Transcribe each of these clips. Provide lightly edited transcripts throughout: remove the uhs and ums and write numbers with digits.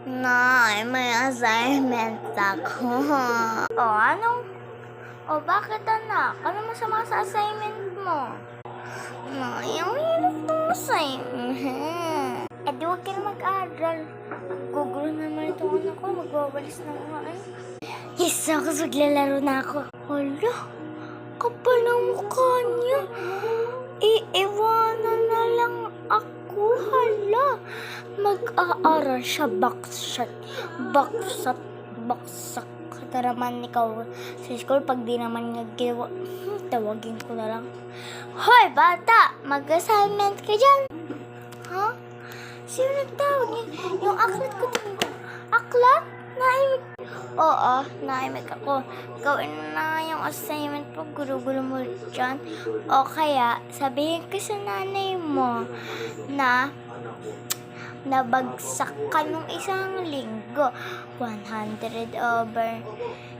Nay, may assignment ako. O, anong? O, bakit anak? Ano masama sa assignment mo? Nay, ang hirap ng assignment. Eh, di huwag ka na mag-aaral. Gugulo naman itong anak ko. Magwawalis na nga eh. Yes, ako maglalaro na ako. Hala, kapal ng mukha niya. Iiwanan na lang ako. Hala, mag-aaral siya. Baksak. Naman ikaw sa school pag di naman niya ginawa. Tawagin ko na lang. Hoy, bata! Mag-assignment ka dyan. Ha? Sino nagtawag niya? Yung aklat ko din ko. Aklat? Naimik. Oo, naimik ako. Gawin mo na yung assignment mo. Gulo-gulo mo dyan. O kaya, sabihin ko sa nanay mo na nabagsak ka nung isang linggo. 100 over.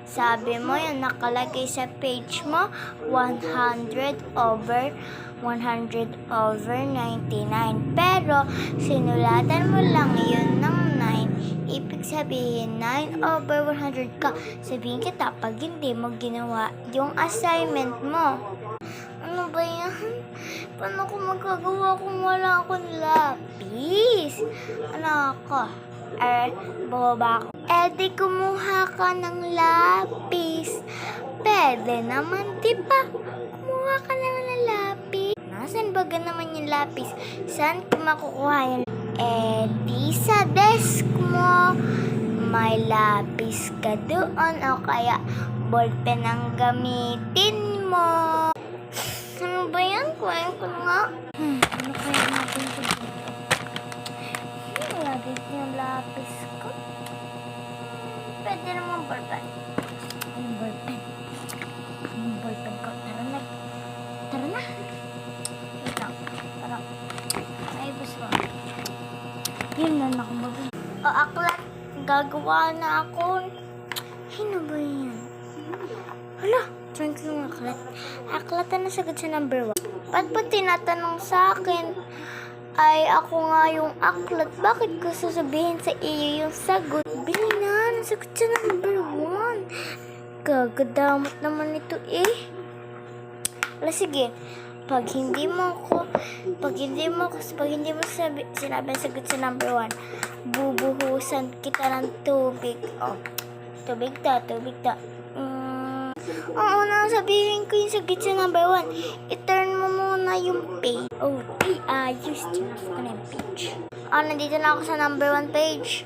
Sabi mo yun, nakalagay sa page mo, 100 over 99. Pero, sinulatan mo lang yun ng 9. Ibig sabihin, 9 over 100 ka. Sabihin kita, pag hindi mo ginawa yung assignment mo. Ano ba yan? Paano ko magagawa kung wala akong lapis? Ano ako? Boba ako. Di kumuha ka ng lapis. Pwede naman, diba? Kumuha ka naman ng lapis. Nasaan ba naman yung lapis? Saan ko makukuha yung di sa desk mo. May lapis ka doon o kaya ballpen ang gamitin mo. Ano ba yan? Kuhain ko nga. Ano kaya natin ito dito? Wala dito yung lapis ko. Pwede naman ballpen. Yung ballpen. Yung ballpen ko. Tara na. Tara na. Wait lang. Tara. Ay, gusto. Yun na nakamabay. O, aklat. Gagawa na ako. Ano ba yan? Hala. Drink yung aklat. Aklat na nasagot sa number 1. Ba't ba tinatanong sa akin? Ay, ako nga yung aklat. Bakit ko sasabihin sa iyo yung sagot? Bili na, nasagot sa number 1. Gagadamot naman ito eh. Wala, sige. Pag hindi mo sinabi ang sagot sa number 1, bubuhusan kita ng tubig. Oh, tubig ta. Oo na, sabihin ko yung sagot sa number 1. I-turn mo muna yung page. Oh, ayos. Choose ko na yung page. Nandito na ako sa number 1 page.